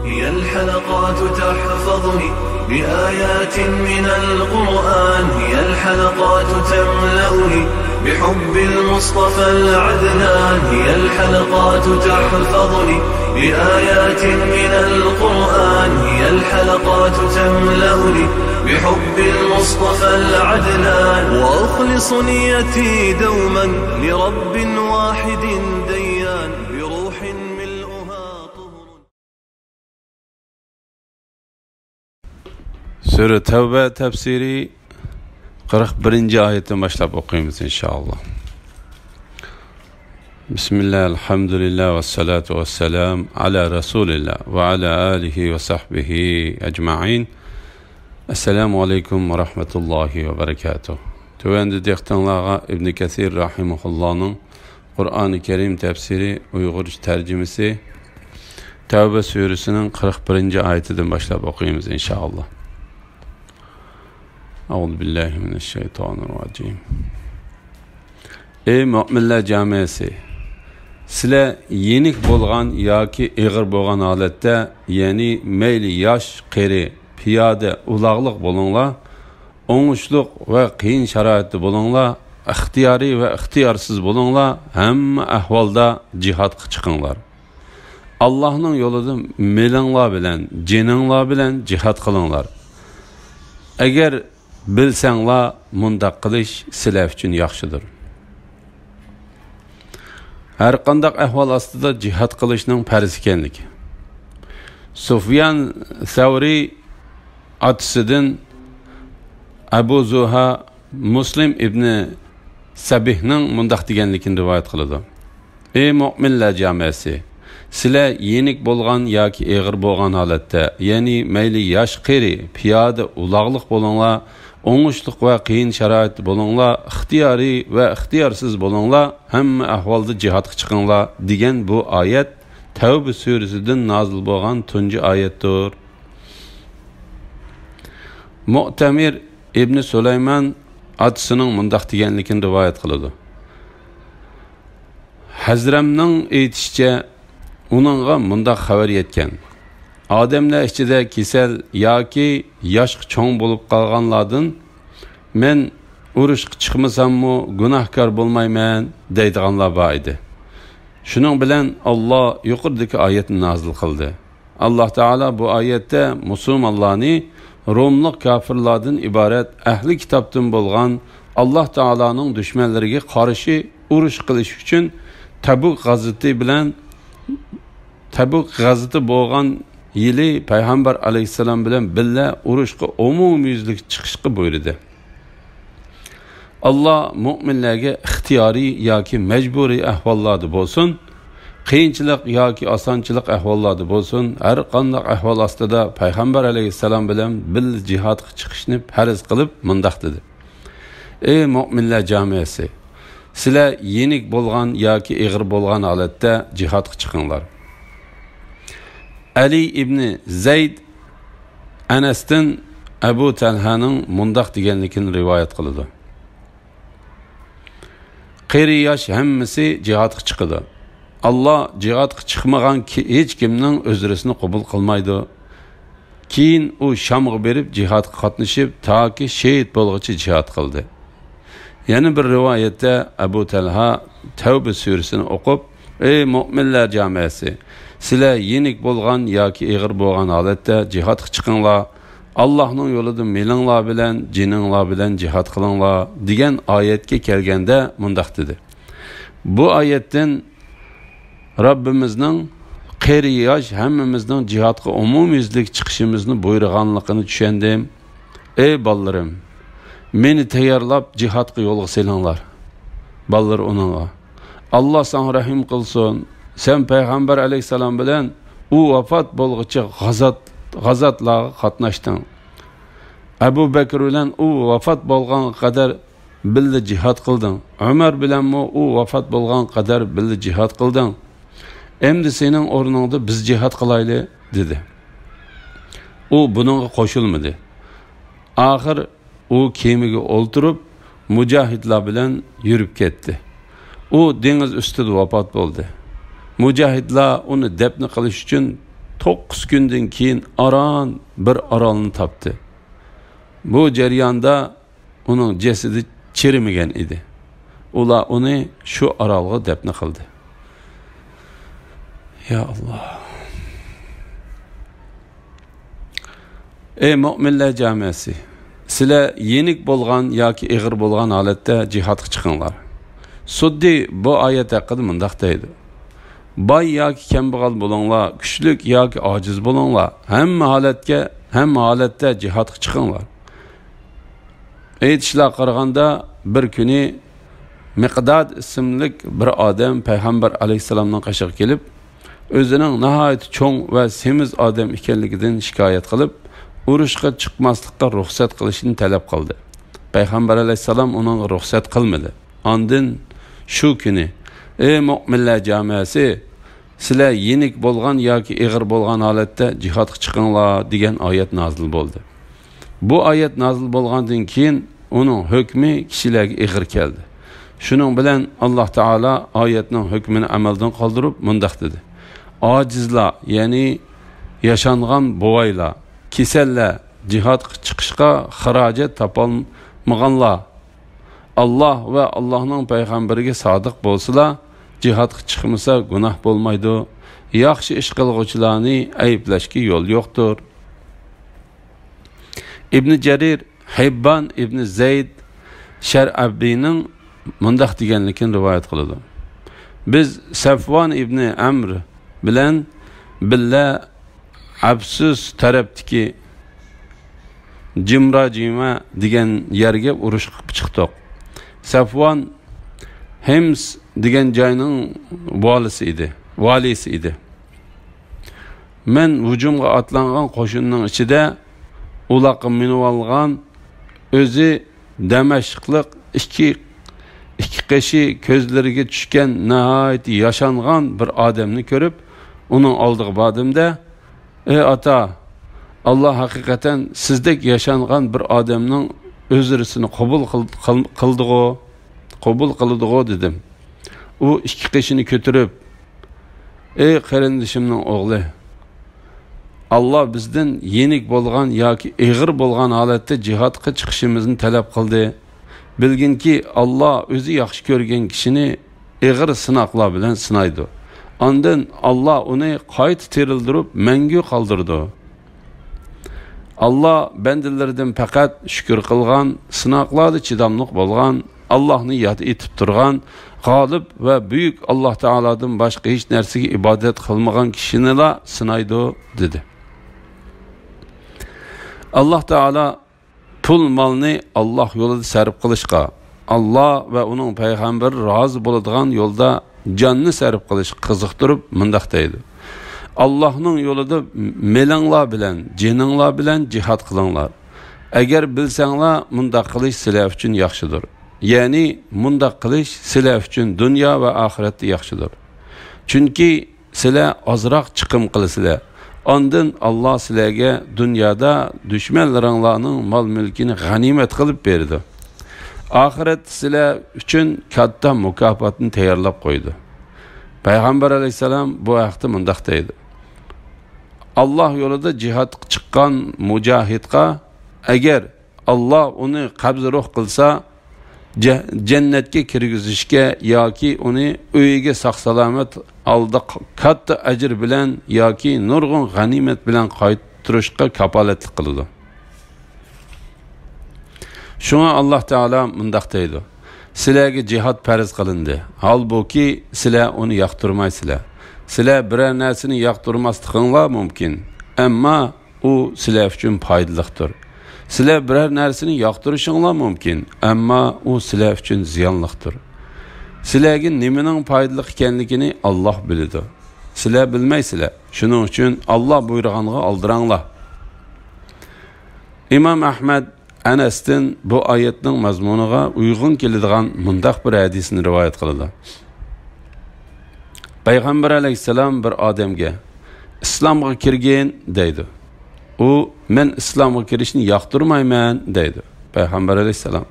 هي الحلقات تحفظني بآيات من القرآن، هي الحلقات تملأني بحب المصطفى العدنان، هي الحلقات تحفظني بآيات من القرآن، هي الحلقات تملأني بحب المصطفى العدنان، وأخلص نيتي دوما لرب واحد ديان بروح ملؤها طهر. Sure Tevbe tefsiri 41. ayetten başlayıp okuyayımız inşallah. Bismillah, elhamdülillah ve salatu ve selam ala Resulillah ve ala alihi ve sahbihi ecma'in. Esselamu aleyküm ve rahmetullahi ve berekatuhu. Tövende dehtanlığa İbn Kesir rahimahullah'ın Kur'an-ı Kerim tefsiri Uygurca tercümesi Tevbe suresinin 41. ayetinden başlayıp okuyayımız inşallah. Euzubillahimineşşeytanirracim. Ey müminler camiasi, sizler yenik bolgan yoki ig'ir bo'lgan holatda, ya'ni mayli yosh, qari, piyoda, ulag'liq bo'linglar, o'ngishliq va qiyin sharoitda bo'linglar, ixtiyoriy va ixtiyorsiz bo'linglar, hamma ahvolda jihodga chiqinglar. Allohning yo'lida melinglar bilan, jininglar bilan jihod qilinglar. Agar bilsanglar, mundaq qilish sizlar uchun yaxshidir. Her qandaq ahvol ostida jihad qilishning farz ekanligi. Sufyan Savri otasidan Abu Zuha Muslim ibn Sabihning mundaq deganligini rivoyat qiladi. Ey mu'minlar jamiyasi, sizlar yenik bo'lgan yoki ig'ir bo'lgan holatda, ya'ni mayli yosh, qari, piyoda, ulag'liq bo'linglar, o'ngishliq va qiyin sharoit bo'linglar, ixtiyoriy va ixtiyorsiz bo'linglar, hamma ahvolda jihodga chiqinglar degan bu oyat Tavba surasidan nozil bo'lgan tunji oyatdir. Mu'tamir ibn Sulaymon otasining mundaq deganligini rivoyat qiladi. Hazramning aytishicha, uningga mundaq xabar yetgan. Odamlar ichida kasal yoki yosh cho'ng bo'lib qolganlardan men urushga chiqmasammi gunohkor bo'lmayman deydiganlar bor edi. Shuning bilan Alloh yuqoridagi oyatni nozil qildi. Alloh taolo bu oyatda musulmonlarni Romlik kofirlardan iborat ahli kitobdan bo'lgan Alloh taoloning dushmanlariga qarshi urush qilish uchun Tabuk g'azoti bo'lgan yili Payg'ambar alayhissalom bilan birga urushga umumyuzlik chiqishga buyurdi. Alloh mu'minlarga ixtiyoriy yoki majburiy ahvollarda bo'lsin, qiyinchilik yoki osonchilik ahvollarda bo'lsin, har qanday ahvol ostida Payg'ambar alayhissalom bilan birga jihodga chiqishni farz qilib mundaq dedi. Ey mu'minlar jamiyasi, sizlar yenik bo'lgan yoki ig'ir bo'lgan holatda jihodga chiqinglar. Ali ibn Zayd Anasdan Abu Talhaning mundaq deganligini rivoyat qiladi. Qari yosh hammasi jihodga chiqadi. Alloh jihodga chiqmagan hech kimning uzrisini qabul qilmaydi. Keyin u Shamga berib jihodga qatnashib, toki shahid bo'lguncha jihod qildi. Yana bir rivoyatda Abu Talha Tavba surasini o'qib, ey mu'minlar jamiyasi, sizlar yenik bo'lgan yoki ig'ir bo'lgan holatda jihodga chiqinglar. Allohning yo'lida melinglar bilan, jininglar bilan jihod qilinglar degan oyatga kelganda mundaq dedi. Bu oyatdan Rabbimizning qari yosh hammamizning jihodga umumyuzlik chiqishimizni buyurganligini tushundim. Ey ballalarim, meni tayyorlab jihodga yo'lga selinglar. Ballar onunla. Allah sana rahim qilsin. Sen Peygamber aleyhisselam bilen u vafat bo'lguncha g'azotlarga qatnashding. Abu Bakr bilan u vafat bo'lgan qadar birga jihad qilding. Umar bilan u vafat bo'lgan qadar birga jihad qilding. Endi sening o'rningda biz jihad qilayli dedi. U buningga qo'shilmadi. Axir u kemiga o'ltirib mujohidlar bilan yurib ketdi. U dengiz ustida vafot bo'ldi. Mujohidlar uni dafn qilish uchun 9 gündən keyin aran bir aralını tapdı. Bu jarayonda onun cesedi çirimagan edi. Ular onu shu aralga dafn qildi. Ya Allah. Ey mu'minlar jamiyasi, sizlar yenik bo'lgan yoki ig'ir bo'lgan holatda jihodga chiqinglar. Suddi bu oyat haqida mundaq deydi. Boy yoki kambag'al bo'linglar, kuchlik yoki ojiz bo'linglar, hamma holatda jihodga chiqinglar. Aytishlar qaraganda bir kuni Miqdad ismli bir odam payg'ambar alayhisalomning qashiga kelib, o'zining nihoyat cho'ng va semiz odam ekanligidan shikoyat qilib, urushga chiqmaslikka ruxsat qilishini talab qildi. Payg'ambar alayhisalom uning ruxsat qilmadi. Ondan shu kuni ey mu'minlar jamiyasi, sizlar yenik bo'lgan yoki ig'ir bo'lgan holatda jihodga chiqinglar degan oyat nozil bo'ldi. Bu oyat nozil bo'lgandan keyin uning hukmi kishilarga ig'ir keldi. Shuning bilan Alloh taolo oyatning hukmini amaldan qoldirib mundaq dedi. Ojizlar, ya'ni yashangan boylar, kasallar jihodga chiqishga xarajat topolmaganlar, Allah va Allohning payg'ambariga sodiq bo'lsalar, jihodga chiqmasa gunoh bo'lmaydi. Yaxshi ish qilguvchilarni ayblashga yo'l yo'qdir. İbn Jarir Hibban ibn Zayd Shar'abiyning mundaq deganligini rivoyat qiladi. Biz Safvan ibn Amr bilan billa Absus tarafdagi Jimrajima degan yerga urush qilib chiqdik. Safvan Hims degan joyning valisi edi. Men hujumga atlangan qo'shinning ichida ularga minib olgan o'zi Damashqlik ikki qishi ko'zlariga tushgan nihoyat yashangan bir odamni ko'rib, uning oldiga bordimda, ey ota, Allah haqiqatan sizdek yashangan bir odamning o'zirisini qabul qildigo dedim. U ikki qishini ko'tarib, ey qarindishimning o'g'li, Allah bizden yenik bo'lgan yoki ig'ir bo'lgan holatda jihodga chiqishimizni talab qildi. Bilginki Allah o'zi yaxshi ko'rgan kishini ig'ir sinoqlar bilan sinaydi. Ondan Allah uni qayta tirildirib mangu qoldirdi. Allah bandalaridan faqat shukr qilgan, sinoqlarda chidamliq bo'lgan, Allohni yod etib turgan, g'olib va buyuk Alloh taolodan boshqa hech narsaga ibodat qilmagan kishinilar sinaydi dedi. Allah Teala pul malni Allah yo'lida sarf qilishga, Allah va uning payg'ambari rozi bo'ladigan yo'lda jonni sarf qilishga qiziqtirib mundaq deydi. Allah'ning yo'lida melinglar bilan, jininglar bilan jihad qilinglar. Agar bilsanglar, mundaq qilish sizlar uchun yaxshidir. Ya'ni mundaq qilish sizlar uchun dunyo va oxiratda yaxshidir. Chunki sizlar ozroq chiqim qilasizlar. Ondan Allah sizlarga dunyoda dushmanlaringlarning mol-mulkini g'animat qilib berdi. Oxirat sizlar uchun katta mukofotni tayyorlab qo'ydi. Payg'ambar alayhisalom bu vaqtda mundaq deydi. Allah yo'lida jihad chiqqan mujohidga agar Allah uni qabz ruh qilsa, jannatga kirgizishga yoki uni uyiga sog'-salomat alda katta ajr bilan yoki nurg'un g'animat bilan qaytarishga kapolatlik qiladi. Shuna Allah Taala mundaq deydi. Sizlarga jihad farz qilindi. Halbuki sizlar uni yoqtirmaysizlar. Sizlar biror narsani yoqtirmasliginglar mumkin, ammo u sizlar uchun foydalidir. Sizlar biror narsani yoqtirishinglar mumkin, ammo u sizlar uchun ziyonlidir. Sizlarga nimaning foydali ekanligini Alloh biladi. Sizlar bilmaysizlar. Shuning uchun Alloh buyurganini oldiranglar. İmam Ahmad Anas'dan bu oyatning mazmuniga uyg'un keladigan mundaq bir hadisni rivoyat qiladi. Payg'ambar alayhisalom bir odamga islomga kirgin deydi. U men islomga kirishni yoqtirmayman deydi. Payg'ambar alayhisalom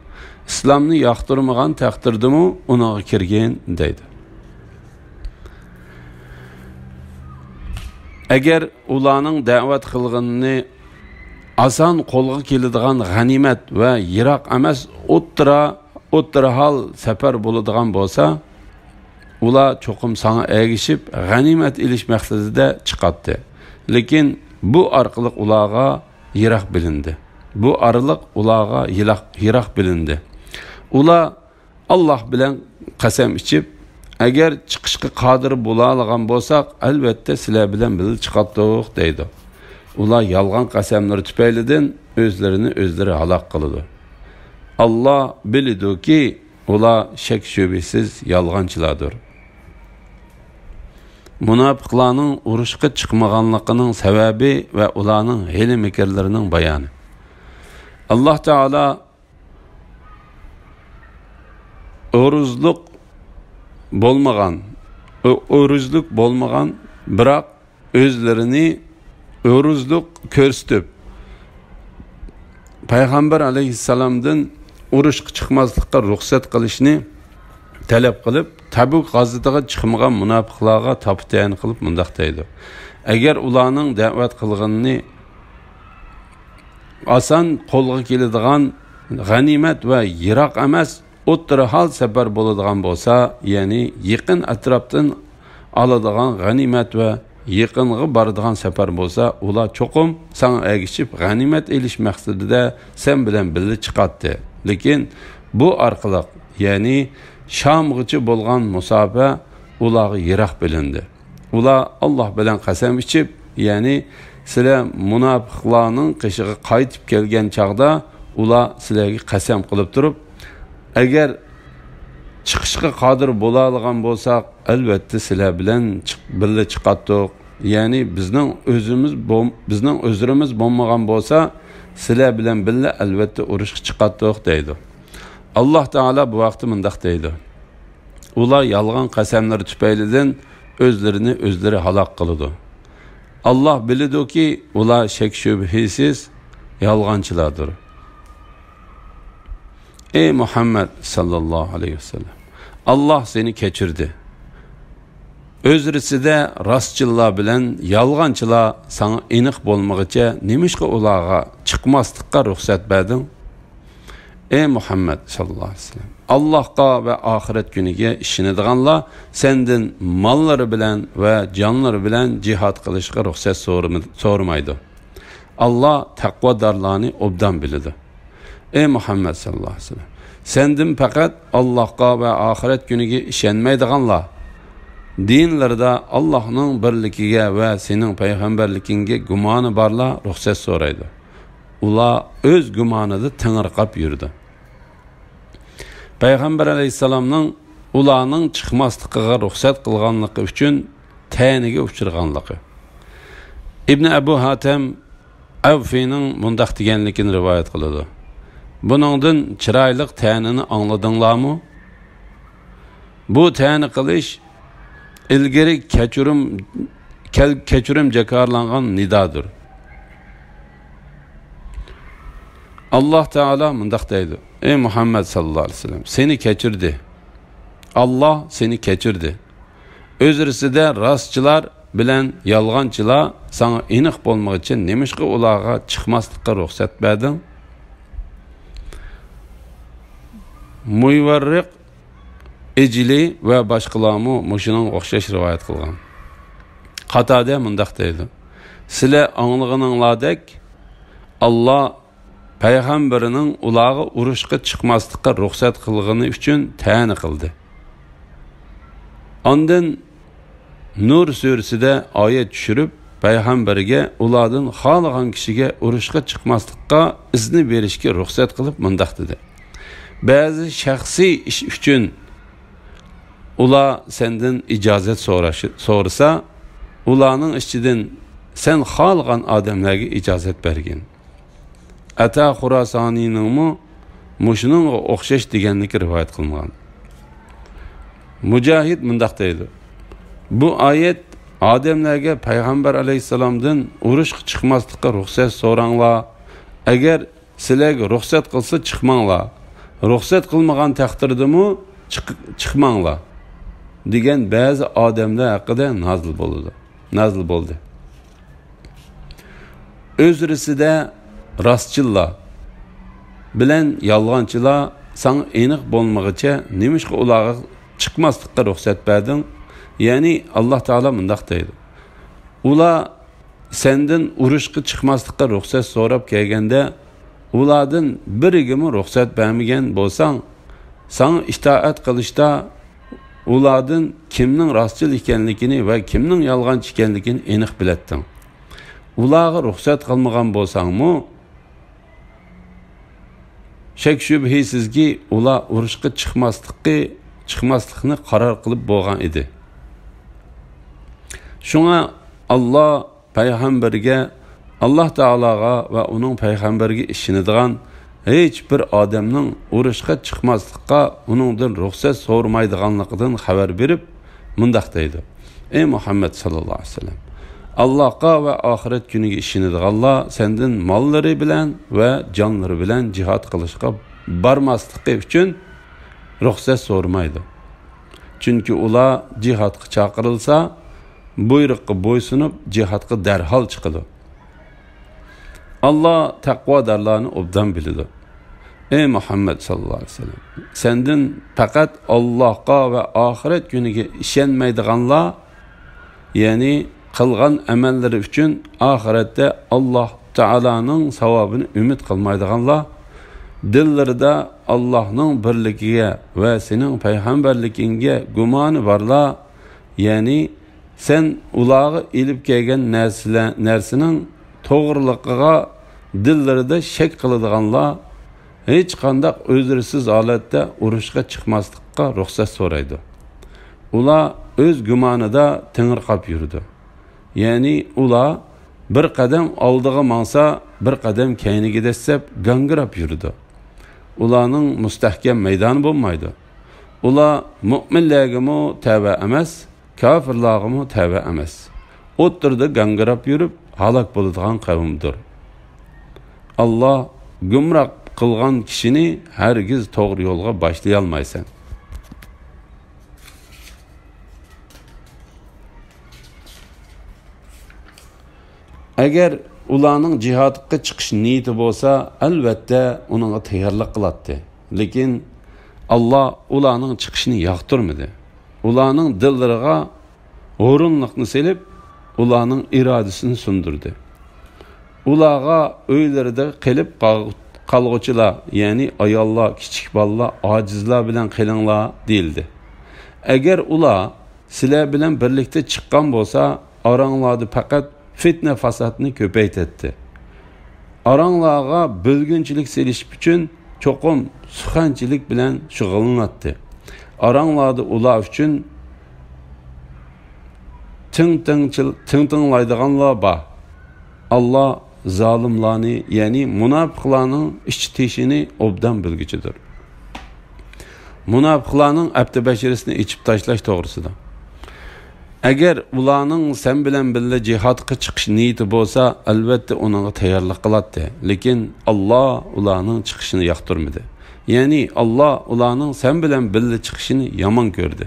islomni yoqtirmagan taqdirdimi unaga kirgin deydi. agar ularning da'vat qilganini oson qo'lga keladigan g'animat va yiroq emas o'ttira hal safar bo'ladigan bo'lsa, ular cho'qim sana ergishib g'animat ilish maqsadida chiqadi. Lekin bu orqali ularga yiroq bilindi. Bu araliq ularga yiroq bilindi. Ular Alloh bilan qasam ichib, agar chiqishga qodir bo'la olgan bo'lsak, albatta sizlar bilan birga chiqadiq deydi. Ular yolg'on qasamlar tufaylidan o'zlari halok qiladi. Alloh bilidiki, ular shak shubhasiz yolg'onchilardir. Munofiqlarning urushga chiqmaganligining sababi va ularning hiyla mikrlarining bayoni. Alloh taolo o'ruzlik bo'lmagan, biroq o'zlarini o'ruzlik ko'rsatib, payg'ambar alayhissalomdan urushga chiqmaslikka ruxsat qilishni talab qilib, Tabuk g'azotasiga chiqmagan munofiqlarga toptayan qilib mundaq deydi. Agar ularning da'vat qilganini oson qo'lga keladigan g'animat va yiroq emas, o'ttira hal safar bo'ladigan bo'lsa, ya'ni yaqin atrofdan oladigan g'animat va yaqinga boradigan safar bo'lsa, ular cho'qim sana ergishib g'animat elish maqsadida sen bilan birga chiqadi. Lekin bu orqali, ya'ni Shamgacha bo'lgan musofa ularga yiroq bilindi. Ular Alloh bilan qasam ichib, ya'ni sizlar munofiqlarning qishig'i qaytib kelgan chaqda ular sizlarga qasam qilib turib, agar chiqishga qodir bo'la olgan bo'lsak, albatta sizlar bilan birga chiqadiq. Ya'ni bizning o'zimiz bo'lmagan bo'lsa, sizlar bilan birga albatta urushga chiqadiq deydi. Alloh taolo bu vaqtda mundaq deydi. Ular yolg'on qasamlar tufaylidan o'zlari halok qiladi. Alloh bilidiki, ular shak shubhasiz yolg'onchilardir. Ey Muhammad sallallohu alayhi vasallam, Allah seni kechirdi. O'zrisida rostchilar bilan yolg'onchilar sana aniq bo'lmagicha nimishqa ularga chiqmaslikka ruxsat berding? Ey Muhammad sallallohu alayhi vasallam, Allohga va oxirat kuniga ishonadiganlar sendan mollari bilan va jonlari bilan jihad qilishga ruxsat so'ramaydi. Alloh taqvodorlarni obdan biladi. Ey Muhammad sallallohu alayhi vasallam, sendan faqat Allohga va oxirat kuniga ishonmaydiganlar dinlarda Allohning birligiga va sening payg'ambarligingga gumoni borlar ruxsat so'raydi. Ular o'z gumonida tangirqab yurdi. Payg'ambar alayhissalomning ularning chiqmasligiga ruxsat qilganligi uchun ta'niga uchirganligi. Ibn Abu Hatim Avfining mundaq deganligini rivoyat qiladi. Buningdan chiroyli ta'nini angladinglarmi? Bu ta'ni qilish ilgari kechirim jakarlangan nidodir. Alloh taolo mundaq deydi. Ey Muhammad sallallohu alayhi vasallam, seni kechirdi. Alloh seni kechirdi. O'zrisida rostchilar bilan yolg'onchilar sana aniq bo'lmoq uchun nimishqa ularga chiqmaslikka ruxsat berding? Muyvarriq Ejli va boshqalarmi mushuning o'xshash rivoyat qilgan. Qatada mundaq deydi. Sizlar anglag'aninglardek Alloh payg'ambarining ularga urushga chiqmaslikka ruxsat qilgani uchun ta'ni qildi. Ondan Nur surasida oyat tushirib, payg'ambariga ulardan xohlagan kishiga urushga chiqmaslikka izni berishga ruxsat qilib mundaq dedi. Ba'zi shaxsiy ish uchun ular sendan ijozat so'rasa, ularning ichidan sen xohlagan odamlarga ijozat bergin. Ata Xurosoniyning mushuning o'xshash deganlikni rivoyat qilgan. Mujohid mundaq deydi. Bu oyat odamlarga payg'ambar alayhissalomdan urushga chiqmaslikka ruxsat so'ranglar. Agar sizlarga ruxsat qilsa chiqmanglar. Ruxsat qilmagan taqdirdami chiqmanglar degan ba'zi odamlar haqida nazil bo'ldi. o'zrisida rostchilar bilan yolg'onchilar sana aniq bo'lmag'icha nimishqa ularga chiqmaslikqa ruxsat berding? Ya'ni Alloh taolo mundaq deydi. Ular sendan urushga chiqmaslikqa ruxsat so'rab kelganda, ulardan birigimi ruxsat bermagan bo'lsang, sana itoat qilishda ulardan kimning rostchil ekanligini va kimning yolg'onchi ekanligini aniq bilading. Ularga ruxsat qilmagan bo'lsangmi, shak shubhisizki ular urushga chiqmaslikni qaror qilib bo'lgan edi. Shunga Alloh payg'ambarga, Alloh taologa va uning payg'ambariga ishonadigan hech bir odamning urushga chiqmaslikqa uningdan ruxsat so'ramaydiganligidan xabar berib, mundaq deydi: Ey Muhammad sallallohu alayhi vasallam, Allohga va oxirat kuniga ishonadiganlar sendan mollari bilan va jonlari bilan jihad qilishga bormasligi uchun ruxsat so'ramaydi. Chunki ular jihadga chaqirilsa, buyruqqa bo'ysunib jihadga darhol chiqadi. Alloh taqvodorlarni obdan biladi. Ey Muhammad sallallohu alayhi vasallam, sendan faqat Allohga va oxirat kuniga ishonmaydiganlar, ya'ni qilgan amallari uchun oxiratda Alloh taolaning savobini umid qilmaydiganlar, dillarida Allohning birligiga va sening payg'ambarligingga gumoni borlar, ya'ni sen ularga ilib kelgan narsaning to'g'riligiga dillarida shak qiladiganlar hech qanday o'zirsiz holatda urushga chiqmaslikqa ruxsat so'raydi. Ular o'z gumonida tingirqab yurdi. Ya'ni ular bir qadam oldiga mangsa, bir qadam keyniga dessab gangirab yurdi. Ularning mustahkam maydoni bo'lmaydi. Ular mu'minlarga tava emas, kafirlarga tava emas. O'ttirda gangirab yurib halok bo'ladigan qavmdir. Alloh gumroh qilgan kishini hargiz to'g'ri yo'lga boshlay olmaysan. Agar ularning jihodga chiqish niyati bo'lsa, albatta uningga tayyorlik qiladi. Lekin Alloh ularning chiqishini yoqtirmadi. Ularning dillariga o'rinliqni selib, ularning irodasini sundirdi. Ularga uylarida qilib qalg'uchilar, ya'ni ayollar, kichik bolalar, ojizlar bilan qilinglar deyildi. Agar ular sizlar bilan birlikda chiqqan bo'lsa, oranglarda faqat fitna fasodni ko'paytirdi. Oranglarga bo'lgunchilik selish uchun cho'qim suxanchilik bilan shug'ullanadi. Oranglarda ular uchun tinglaydiganlar bor. Alloh zolimlarni, ya'ni munofiqlarning ish-tishini obdan bilgichidir. Munofiqlarning abdi-bashirisini ichib tashlash to'g'risida. Agar ularning sen bilan birga jihodga chiqish niyati bo'lsa, albatta uningga tayyorlik qiladi. Lekin Alloh ularning chiqishini yoqtirmadi. Ya'ni Alloh ularning sen bilan birga chiqishini yomon ko'rdi.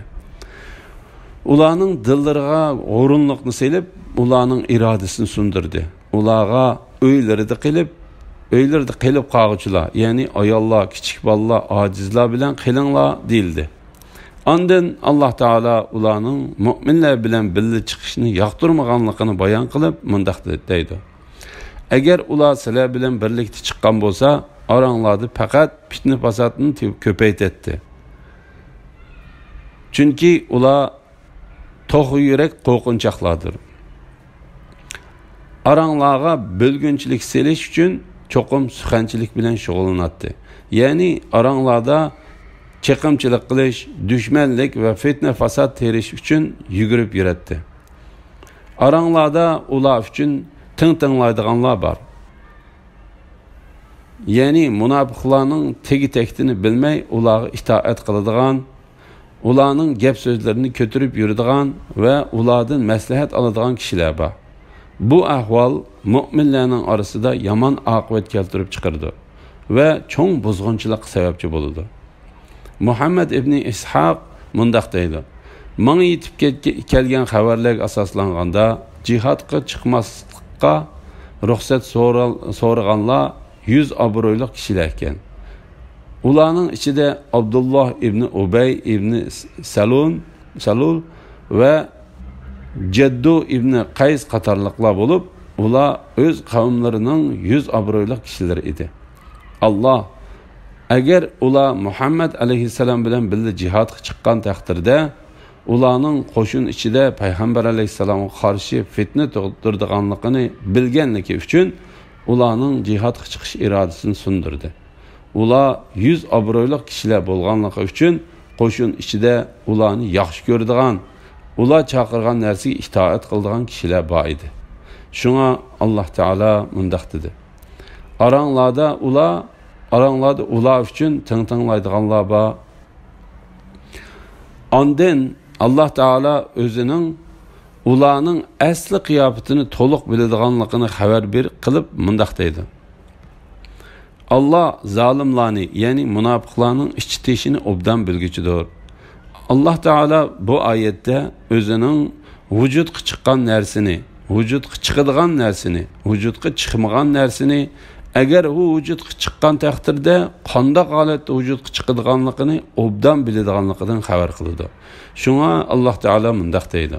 Ularning dillariga o'rinliqni selib, ularning irodasini sundirdi. Ularga uylarida qilib qog'uchilar, ya'ni ayollar, kichik bolalar, ojizlar bilan qilinglar deyildi. Ondan Alloh taolo ularning mu'minlar bilan birga chiqishni yoqtirmaganligini bayon qilib, mundaq deydi: Agar ular sizlar bilan birlikda chiqqan bo'lsa, oranglarda faqat fitna fasodni ko'paytirdi. Chunki ular to'g'ri yurak qo'rqinchoqlardir. Aranglarga bo'lgunchilik selish uchun cho'qim suxanchilik bilan shug'ullanadi. Ya'ni aranglarda chiqimchilik qilish, dushmanlik va fitna fasod terish uchun yugurib yuradi. Aranglarda ular uchun tinglaydiganlar bor. Ya'ni munofiqlarning tegi-tektini bilmay ularga itoat qiladigan, ularning gap so'zlarini ko'tarib yuradigan va ulardan maslahat oladigan kishilar bor. Bu ahvol mu'minlarning orasida yomon oqibat keltirib chiqardi va cho'ng buzg'unchilik sababchi bo'ldi. Muhammad ibn Ishoq mundaq deydi: "Menga yetib kelgan xabarlarga asoslanganda jihodga chiqmaslikqa ruxsat so'raganlar 100 obro'li kishilar ekan. Ularning ichida Abdulloh ibn Ubay ibn Salul va Jaddu ibn Qays qatorliqlar bo'lib, ular o'z qavmlarining 100 obro'li kishilar edi. Alloh agar ular Muhammad alayhissalom bilan birga jihodga chiqqan taqdirda, ularning qo'shin ichida payg'ambar alayhissalomga qarshi fitna tug'dirganligini bilganligi uchun ularning jihodga chiqish irodasini sundirdi. Ular 100 obro'li kishilar bo'lganligi uchun qo'shin ichida ularni yaxshi ko'radigan, ular chaqirgan narsaga itoat qiladigan kishilar bor edi. Shunga Alloh taolo mundaq dedi: Aranglarda ular uchun tinglaydiganlar bor. Ondan Alloh taolo o'zining ularning asli qiyofatini to'liq biladiganligini xabar qilib mundaq deydi: Allah zalimlarni, ya'ni munofiqlarning ichi teshini obdan bilguchidir. Alloh taolo bu oyatda o'zining vujudga chiqqan narsani, vujudga chiqadigan narsani, vujudga chiqmagan narsani, agar u vujudga chiqqan taqdirda qanday holatda vujudga chiqadiganligini obdan biladiganligidan xabar qiladi. Shunga Alloh taolo mundaq deydi: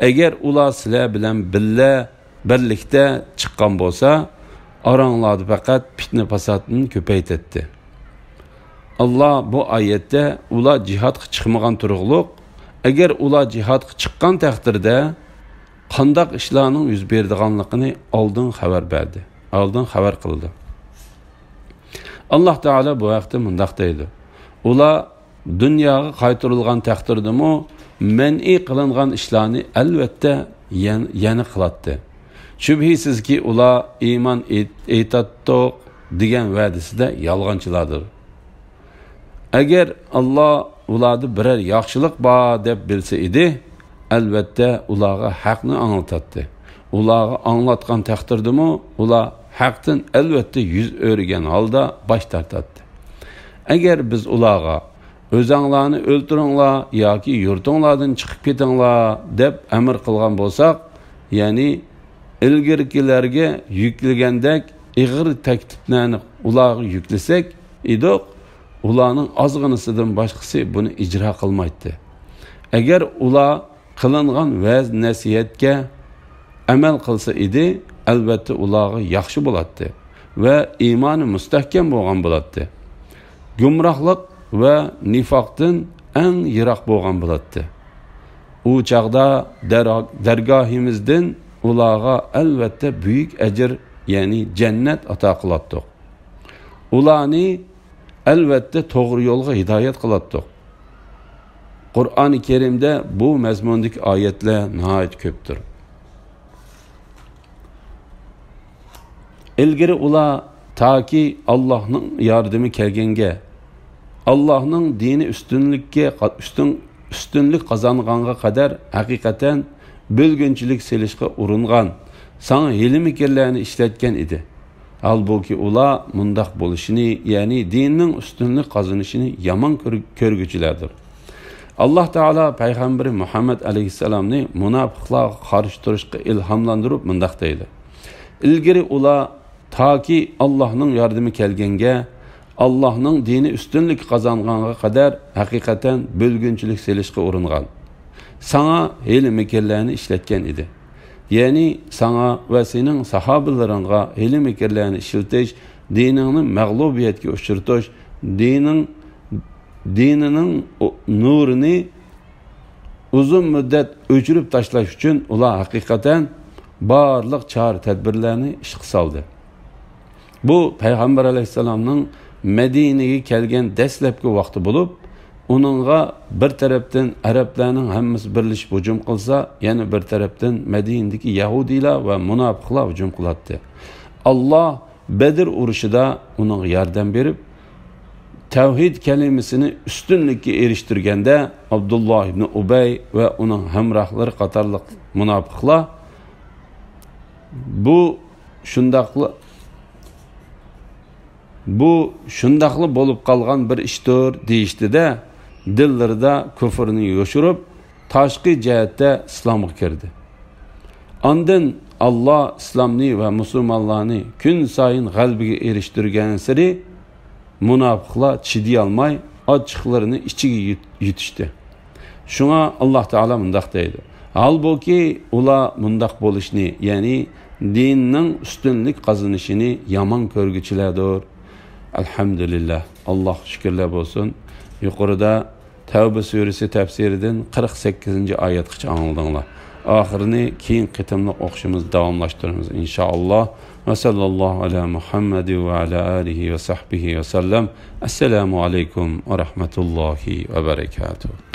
Agar ular sizlar bilan birlikda chiqqan bo'lsa, aranglarda faqat fitna fasodni ko'paytirdi. Allah bu oyatda ular jihodga chiqmagan turug'liq, agar ular jihodga chiqqan taqdirda qanday ishlarning yuz beradiganligini oldin xabar berdi, oldin xabar qildi. Alloh taolo bu vaqtda mundaq deydi: Ular dunyoga qaytarilgan taqdirdami, man'i qilingan ishlarni albatta yana qiladi. Shubhisizki ular iymon etadi degan va'dasida yolg'onchilardir. Agar Alloh ularni biror yaxshilik bor deb bilsa edi, albatta ularga haqni anglatadi. Ularga anglatgan taqdirdami, ular haqdan albatta yuz o'rgan holda bosh tortadi. Agar biz ularga o'zinglarni o'ltiringlar yoki yurtinglardan chiqib ketinglar deb amr qilgan bo'lsak, ya'ni ilgirkilarga yuklagandek ig'ir takliflarni ularga yuklasak edik, ularning ozg'inisidan boshqasi buni ijro qilmaydi. Agar ular qilingan va'z nasihatga amal qilsa edi, albatta ularga yaxshi bo'ladi va iymoni mustahkam bo'lgan bo'ladi. Gumrohlik va nifoqdan eng yiroq bo'lgan bo'ladi. U chaqda dargohimizdan ularga albatta büyük ajr, ya'ni jannat ato qiladiq. Ularni albatta to'g'ri yo'lga hidoyat qiladiq. Qur'oni Karimda bu mazmundagi oyatlar nihoyat ko'pdir. Ilgari ular toki Allohning yordami kelganga, Allohning dini üstünlük qozonganga qadar haqiqatan bölgünçülük selishga uringan, sana hilmikerlarni ishlatgan edi. Halbuki ular mundaq bo'lishini, ya'ni dinning üstünlük qozonishini yomon ko'rguchilardir. Alloh taolo payg'ambari Muhammad alayhissalomni munofiqlarga qarshi turishga ilhomlantirib mundaq deydi: Ilgari ular toki Allohning yordami kelganga, Allohning dini üstünlük qozonganga qadar haqiqatan bölgünçülük selishga uringan, sana hilmikerlarni ishlatgan edi. Ya'ni sana va sening sahobalarınga hilmikerlarni ishiltish, diningni mag'lubiyatga uchirtish, dinining nurini uzun müddet o'chirib tashlash uchun ular haqiqatan barliq chora-tadbirlarni ishga soldi. Bu payg'ambar alayhissalomning Madinaga kelgan dastlabki vaqti bo'lib, uningga bir tarafdan arablarning hammasi birlashib hujum qilsa, yana bir tarafdan Madinadagi yahudiylar va munofiqlar hujum qiladi. Alloh Badr urushida uning yordam berib, tavhid kalimasini ustunlikka erishtirganda Abdulloh ibn Ubay va uning hamrohlari qatorliq munofiqlar bu shundaqli bo'lib qolgan bir ishdir deyishdi-da, dillarida kufrni yoshirib, tashqi jihatda islomga kirdi. Ondan Allah İslamni ve Müslümanlarını gün sayın galbiga eriştirgen siri munofiqlar chidiy olmay ochiqlarini ichiga yutishdi. Şuna Allah Teala mundaq deydi. Halbuki ular mundaq bo'lishni, ya'ni dinning ustunlik qozonishini yomon ko'rguchilardir. Alhamdulillah. Allah şükürler olsun. Yuqorida Tavba suresi tafsiridan 48. oyatgacha anladinglar. Axirini keyin qitimliq o'qishimiz davomlashtiramiz inshaalloh. Va sallallohu ala Muhammad va ala alihi va sahbihi va sallam. Assalomu alaykum va rahmatullohi va barakatuh.